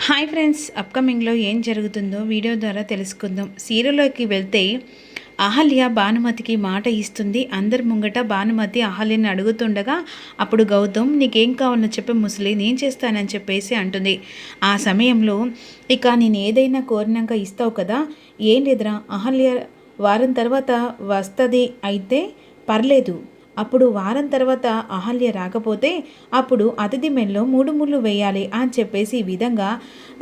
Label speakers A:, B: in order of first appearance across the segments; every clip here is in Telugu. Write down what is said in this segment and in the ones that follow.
A: హాయ్ ఫ్రెండ్స్, అప్కమింగ్లో ఏం జరుగుతుందో వీడియో ద్వారా తెలుసుకుందాం. సీరియల్లోకి వెళ్తే అహల్య భానుమతికి మాట ఇస్తుంది. అందరి ముంగట భానుమతి అహల్యని అడుగుతుండగా అప్పుడు గౌతమ్ నీకేం కావాలో చెప్పే ముసలి నేను చేస్తానని చెప్పేసి అంటుంది. ఆ సమయంలో ఇక నేను ఏదైనా కోరినాక ఇస్తావు కదా, ఏం లేదురా, అహల్య వారం తర్వాత వస్తుంది, అయితే పర్లేదు. అప్పుడు వారం తర్వాత అహల్య రాకపోతే అప్పుడు అతిథి మెల్లో 3 ముళ్ళు వేయాలి అని చెప్పేసి ఈ విధంగా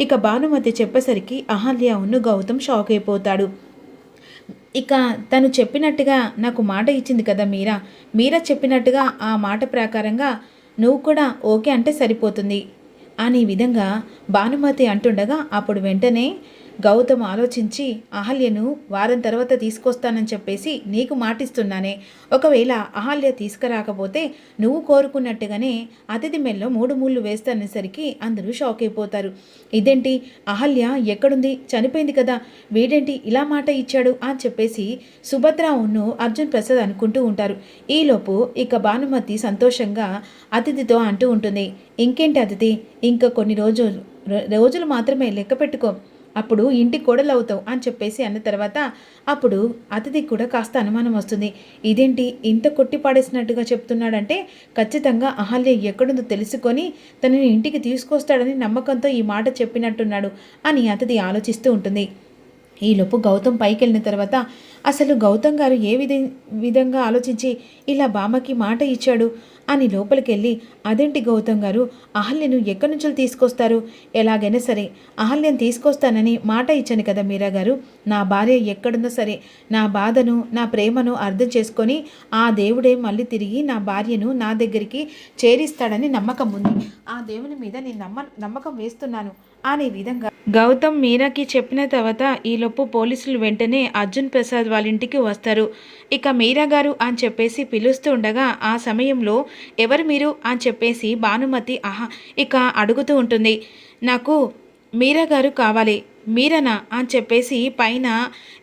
A: ఇక భానుమతి చెప్పేసరికి అహల్య ఉన్ను గౌతమ్ షాక్ అయిపోతాడు. ఇక తను చెప్పినట్టుగా నాకు మాట ఇచ్చింది కదా మీరా చెప్పినట్టుగా ఆ మాట ప్రకారంగా నువ్వు కూడా ఓకే అంటే సరిపోతుంది అని విధంగా భానుమతి అంటుండగా అప్పుడు వెంటనే గౌతమ్ ఆలోచించి అహల్యను వారం తర్వాత తీసుకొస్తానని చెప్పేసి నీకు మాటిస్తున్నానే, ఒకవేళ అహల్య తీసుకురాకపోతే నువ్వు కోరుకున్నట్టుగానే అతిథి మెల్లో 3 ముళ్ళు వేస్తానేసరికి అందరూ షాక్ అయిపోతారు. ఇదేంటి, అహల్య ఎక్కడుంది, చనిపోయింది కదా, వీడేంటి ఇలా మాట ఇచ్చాడు అని చెప్పేసి సుభద్రావును అర్జున్ ప్రసాద్ అనుకుంటూ ఉంటారు. ఈలోపు ఇక భానుమతి సంతోషంగా అతిథితో అంటూ ఉంటుంది, ఇంకేంటి అతిథి, ఇంకా కొన్ని రోజులు మాత్రమే, లెక్క పెట్టుకో, అప్పుడు ఇంటి కోడలవుతావు అని చెప్పేసి అన్న తర్వాత అప్పుడు అతిథికి కూడా కాస్త అనుమానం వస్తుంది. ఇదేంటి ఇంత కొట్టి పాడేసినట్టుగా చెప్తున్నాడంటే ఖచ్చితంగా అహల్య ఎక్కడుందో తెలుసుకొని తనని ఇంటికి తీసుకొస్తాడని నమ్మకంతో ఈ మాట చెప్పినట్టున్నాడు అని అతిథి ఆలోచిస్తూ ఉంటుంది. ఈలోపు గౌతమ్ పైకి వెళ్ళిన తర్వాత అసలు గౌతమ్ గారు ఏ విధంగా ఆలోచించి ఇలా బామ్మకి మాట ఇచ్చాడు అని లోపలికి వెళ్ళి, అదేంటి గౌతమ్ గారు, అహల్యను ఎక్కడి నుంచి తీసుకొస్తారు, ఎలాగైనా సరే అహల్యను తీసుకొస్తానని మాట ఇచ్చాను కదా మీరా గారు, నా భార్య ఎక్కడుందో సరే నా బాధను నా ప్రేమను అర్థం చేసుకొని ఆ దేవుడే మళ్ళీ తిరిగి నా భార్యను నా దగ్గరికి చేరిస్తాడని నమ్మకం ఉంది, ఆ దేవుని మీద నేను నమ్మకం వేస్తున్నాను అనే విధంగా గౌతమ్ మీరాకి చెప్పిన తర్వాత ఈలోపు పోలీసులు వెంటనే అర్జున్ ప్రసాద్ వాళ్ళ ఇంటికి వస్తారు. ఇక మీరా గారు అని చెప్పేసి పిలుస్తూ ఉండగా ఆ సమయంలో ఎవరు మీరు అని చెప్పేసి భానుమతి ఇక అడుగుతూ ఉంటుంది. నాకు మీరా గారు కావాలి, మీరనా అని చెప్పేసి పైన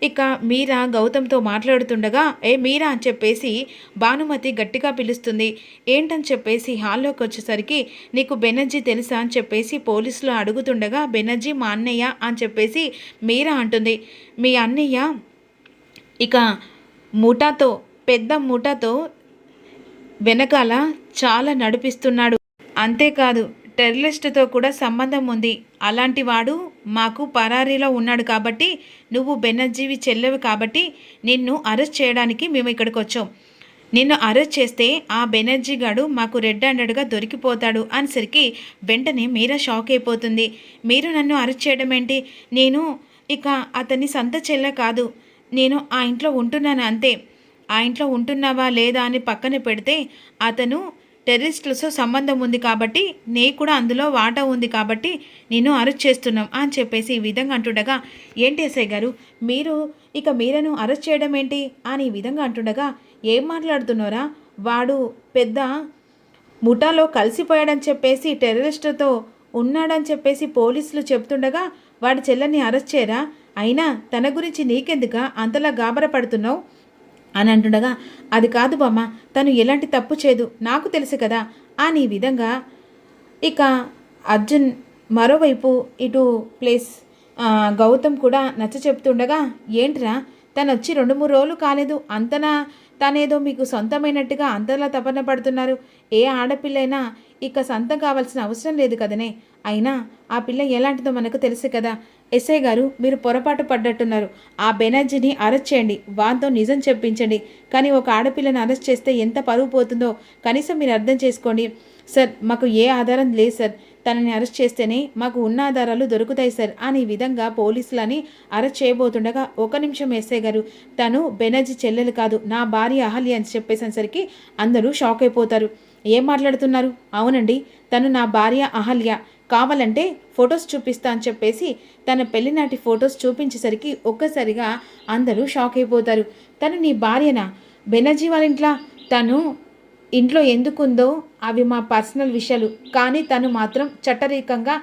A: ఇక మీరా గౌతమ్తో మాట్లాడుతుండగా మీరా అని చెప్పేసి భానుమతి గట్టిగా పిలుస్తుంది. ఏంటని చెప్పేసి హాల్లోకి వచ్చేసరికి నీకు బెనర్జీ తెలుసా అని చెప్పేసి పోలీసులు అడుగుతుండగా బెనర్జీ మా అన్నయ్య అని చెప్పేసి మీరా అంటుంది. మీ అన్నయ్య ఇక పెద్ద ముఠాతో వెనకాల చాలా నడిపిస్తున్నాడు, అంతేకాదు టెర్రరిస్టుతో కూడా సంబంధం ఉంది, అలాంటి వాడు మాకు పరారీలో ఉన్నాడు, కాబట్టి నువ్వు బెనర్జీవి చెల్లెవి కాబట్టి నిన్ను అరెస్ట్ చేయడానికి మేము ఇక్కడికి వచ్చాం, నిన్ను అరెస్ట్ చేస్తే ఆ బెనర్జీ గాడు మాకు రెడ్ హ్యాండెడ్గా దొరికిపోతాడు అనేసరికి వెంటనే మీరా షాక్ అయిపోతుంది. మీరు నన్ను అరెస్ట్ చేయడం ఏంటి, నేను ఇక అతని సొంత చెల్లె కాదు, నేను ఆ ఇంట్లో ఉంటున్నాను అంతే, ఆ ఇంట్లో ఉంటున్నావా లేదా అని పక్కన పెడితే అతను టెర్రరిస్టులతో సంబంధం ఉంది కాబట్టి నే కూడా అందులో వాటా ఉంది కాబట్టి నేను అరెస్ట్ చేస్తున్నాం అని చెప్పేసి ఈ విధంగా అంటుండగా, ఏంటి ఎస్ఐ గారు మీరు ఇక మీరను అరెస్ట్ చేయడం ఏంటి అని ఈ విధంగా అంటుండగా, ఏం మాట్లాడుతున్నారా, వాడు పెద్ద ముఠాలో కలిసిపోయాడని చెప్పేసి టెర్రరిస్టుతో ఉన్నాడని చెప్పేసి పోలీసులు చెప్తుండగా వాడి చెల్లెని అరెస్ట్ చేయరా, అయినా తన గురించి నీకెందుక అంతలా గాబరపడుతున్నావు అని అంటుండగా, అది కాదు బామ్మ, తను ఎలాంటి తప్పు చేయదు, నాకు తెలుసు కదా అని విధంగా ఇక అర్జున్ మరోవైపు ఇటు గౌతమ్ కూడా నచ్చ చెప్తుండగా, ఏంట్రా తను వచ్చి 2-3 రోజులు కాలేదు, అంతనా తనేదో మీకు సొంతమైనట్టుగా అంతలా తపన పడుతున్నారు, ఏ ఆడపిల్లైనా ఇక సొంతం కావాల్సిన అవసరం లేదు కదనే, అయినా ఆ పిల్ల ఎలాంటిదో మనకు తెలుసు కదా, ఎస్ఐ గారు మీరు పొరపాటు పడ్డట్టున్నారు, ఆ బెనర్జీని అరెస్ట్ చేయండి, వాంతో నిజం చెప్పించండి, కానీ ఒక ఆడపిల్లని అరెస్ట్ చేస్తే ఎంత పరువు పోతుందో కనీసం మీరు అర్థం చేసుకోండి సార్, మాకు ఏ ఆధారం లేదు సార్, తనని అరెస్ట్ చేస్తేనే మాకు ఉన్న ఆధారాలు దొరుకుతాయి సార్ అని విధంగా పోలీసులని అరెస్ట్ చేయబోతుండగా, ఒక నిమిషం ఎస్ఐ గారు, తను బెనర్జీ చెల్లెలు కాదు, నా భార్య అహల్య అని చెప్పేసరికి అందరూ షాక్ అయిపోతారు. ఏం మాట్లాడుతున్నారు, అవునండి తను నా భార్య అహల్య, కావాలంటే ఫొటోస్ చూపిస్తా అని చెప్పేసి తన పెళ్లినాటి ఫొటోస్ చూపించేసరికి ఒక్కసారిగా అందరూ షాక్ అయిపోతారు. తను నీ భార్యనా, బెనర్జీ వాళ్ళ తను ఇంట్లో ఎందుకుందో అవి మా పర్సనల్ విషయాలు, కానీ తను మాత్రం చట్టరీకంగా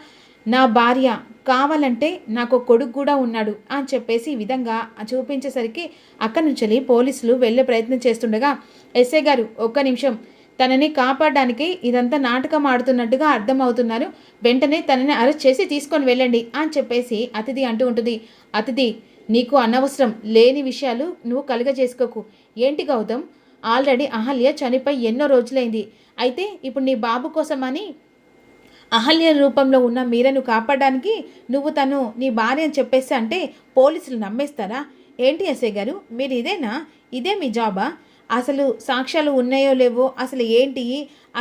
A: నా భార్య, కావాలంటే నాకు కొడుకు కూడా ఉన్నాడు అని చెప్పేసి ఈ విధంగా చూపించేసరికి అక్కడి నుంచి పోలీసులు వెళ్ళే ప్రయత్నం చేస్తుండగా, ఎస్ఐ గారు ఒక్క నిమిషం, తనని కాపాడడానికి ఇదంతా నాటకం ఆడుతున్నట్టుగా అర్థమవుతున్నారు. వెంటనే తనని అరెస్ట్ చేసి తీసుకొని వెళ్ళండి అని చెప్పేసి అతిథి అంటూ ఉంటుంది. అతిథి, నీకు అనవసరం లేని విషయాలు నువ్వు కలుగజేసుకోకు. ఏంటి గౌతమ్, ఆల్రెడీ అహల్య చనిపోయి ఎన్నో రోజులైంది. అయితే ఇప్పుడు నీ బాబు కోసమని అహల్య రూపంలో ఉన్న మీరను కాపాడడానికి నువ్వు తను నీ భార్య అని చెప్పేసి అంటే పోలీసులు నమ్మేస్తారా? ఏంటి ఎస్ఐ గారు, మీరు ఇదే మీ జాబా? అసలు సాక్ష్యాలు ఉన్నాయో లేవో, అసలు ఏంటి,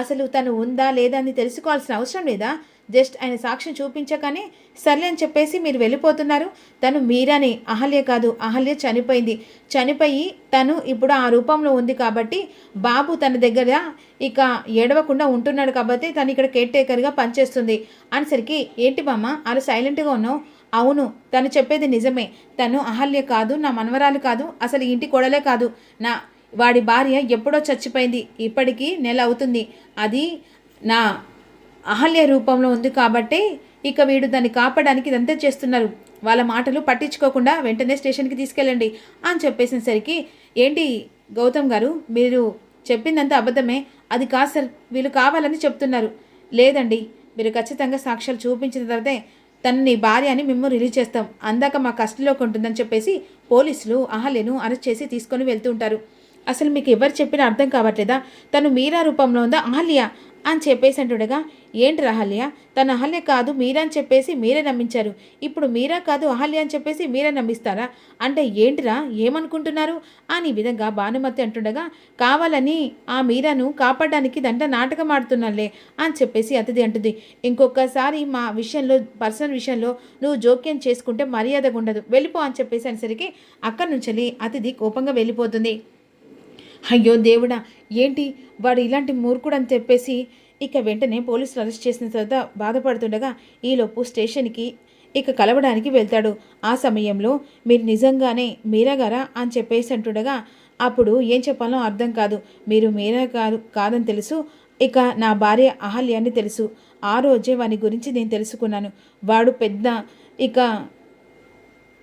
A: అసలు తను ఉందా లేదా అని తెలుసుకోవాల్సిన అవసరం లేదా? జస్ట్ ఆయన సాక్ష్యం చూపించగానే సర్లే అని చెప్పేసి మీరు వెళ్ళిపోతున్నారు. తను మీరాని, అహల్య కాదు. అహల్య చనిపోయి తను ఇప్పుడు ఆ రూపంలో ఉంది కాబట్టి బాబు తన దగ్గర ఇక ఏడవకుండా ఉంటున్నాడు కాబట్టి తను ఇక్కడ కేర్ టేకర్గా పనిచేస్తుంది అనేసరికి, ఏంటి మామ అలా సైలెంట్గా ఉన్నావు? అవును, తను చెప్పేది నిజమే. తను అహల్య కాదు, నా మనవరాలు కాదు, అసలు ఇంటి కోడలే కాదు. వాడి భార్య ఎప్పుడో చచ్చిపోయింది. ఇప్పటికీ నెల అవుతుంది. అది నా అహల్య రూపంలో ఉంది కాబట్టి ఇక వీడు దాన్ని కాపాడడానికి ఇదంతా చేస్తున్నారు. వాళ్ళ మాటలు పట్టించుకోకుండా వెంటనే స్టేషన్కి తీసుకెళ్ళండి అని చెప్పేసేసరికి, ఏంటి గౌతమ్ గారు, మీరు చెప్పిందంతా అబద్ధమే. అది కాదు సార్, వీళ్ళు కావాలని చెప్తున్నారు. లేదండి, మీరు ఖచ్చితంగా సాక్ష్యాలు చూపించిన తర్వాతే తను నీ భార్య అని మేము రిలీజ్ చేస్తాం. అందాక మా కస్టడీలోకి ఉంటుందని చెప్పేసి పోలీసులు అహల్యను అరెస్ట్ చేసి తీసుకొని వెళ్తూ ఉంటారు. అసలు మీకు ఎవరు చెప్పినా అర్థం కావట్లేదా? తను మీరా రూపంలో ఉందా అహల్య అని చెప్పేసి అంటుండగా, ఏంటి అహల్య, తను అహల్య కాదు మీరా అని చెప్పేసి మీరే నమ్మించారు. ఇప్పుడు మీరా కాదు అహల్య అని చెప్పేసి మీరే నమ్మిస్తారా? అంటే ఏంటిరా, ఏమనుకుంటున్నారు అని విధంగా భానుమతి అంటుండగా, కావాలని ఆ మీరాను కాపాడడానికి దంట నాటకం ఆడుతున్నాలే అని చెప్పేసి అతిథి అంటుంది. ఇంకొకసారి మా విషయంలో, పర్సనల్ విషయంలో నువ్వు జోక్యం చేసుకుంటే మర్యాదగా ఉండదు, వెళ్ళిపో అని చెప్పేసి అనేసరికి అక్కడి నుంచి అతిథి కోపంగా వెళ్ళిపోతుంది. అయ్యో దేవుడా, ఏంటి వాడు ఇలాంటి మూర్ఖుడు అని చెప్పేసి ఇక వెంటనే పోలీసులు అరెస్ట్ చేసిన తర్వాత బాధపడుతుండగా ఈలోపు స్టేషన్కి ఇక కలవడానికి వెళ్తాడు. ఆ సమయంలో మీరు నిజంగానే మీరా గారా అని చెప్పేసి అంటుండగా అప్పుడు ఏం చెప్పాలో అర్థం కాదు. మీరు మీరా కాదని తెలుసు, ఇక నా భార్య అహల్య అని తెలుసు. ఆ రోజే వాని గురించి నేను తెలుసుకున్నాను. వాడు పెద్ద ఇక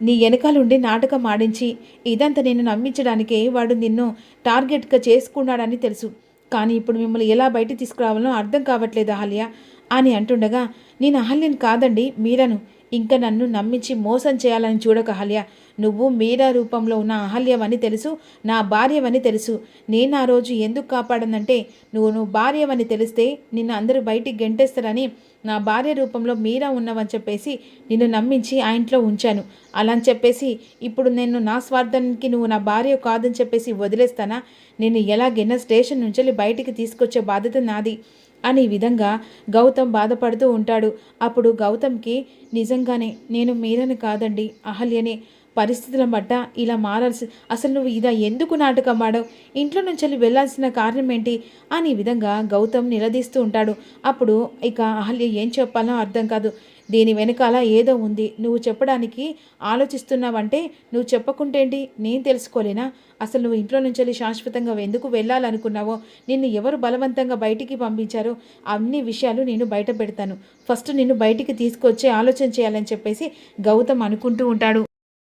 A: నీ వెనకాలండి నాటకం ఆడించి ఇదంతా నేను నమ్మించడానికే వాడు నిన్ను టార్గెట్గా చేసుకున్నాడని తెలుసు. కానీ ఇప్పుడు మిమ్మల్ని ఎలా బయట తీసుకురావాలో అర్థం కావట్లేదు అహల్య అని అంటుండగా, నేను అహల్యను కాదండి మీరాను. ఇంకా నన్ను నమ్మించి మోసం చేయాలని చూడక అహల్య. నువ్వు మీరా రూపంలో ఉన్న అహల్యవని తెలుసు, నా భార్యవని తెలుసు. నేను ఆ రోజు ఎందుకు కాపాడనంటే నువ్వు భార్యవని తెలిస్తే నిన్ను అందరూ బయటికి గెంటేస్తారని నా భార్య రూపంలో మీరా ఉన్నవని చెప్పేసి నిన్ను నమ్మించి ఆ ఇంట్లో ఉంచాను. అలా అని చెప్పేసి ఇప్పుడు నేను నా స్వార్థానికి నువ్వు నా భార్య కాదని చెప్పేసి వదిలేస్తానా? నేను ఎలాగైనా స్టేషన్ నుంచి బయటికి తీసుకొచ్చే బాధ్యత నాది అని విధంగా గౌతమ్ బాధపడుతూ ఉంటాడు. అప్పుడు గౌతమ్కి నిజంగానే నేను మీరని కాదండి అహల్యనే, పరిస్థితుల బట్ట ఇలా మారాల్సి, అసలు నువ్వు ఇదా ఎందుకు నాటకం ఆడావు, ఇంట్లో నుంచి వెళ్ళాల్సిన కారణం ఏంటి అని విధంగా గౌతమ్ నిలదీస్తూ ఉంటాడు. అప్పుడు ఇక అహల్య ఏం చెప్పాలో అర్థం కాదు. దీని వెనకాల ఏదో ఉంది, నువ్వు చెప్పడానికి ఆలోచిస్తున్నావంటే నువ్వు చెప్పకుంటేంటి, నేను తెలుసుకోలేనా? అసలు నువ్వు ఇంట్లో నుంచి శాశ్వతంగా ఎందుకు వెళ్ళాలనుకున్నావో, నిన్ను ఎవరు బలవంతంగా బయటికి పంపించారో అన్ని విషయాలు నేను బయట పెడతాను. ఫస్ట్ నిన్ను బయటికి తీసుకొచ్చే ఆలోచన చేయాలని చెప్పేసి గౌతమ్ అనుకుంటూ ఉంటాడు.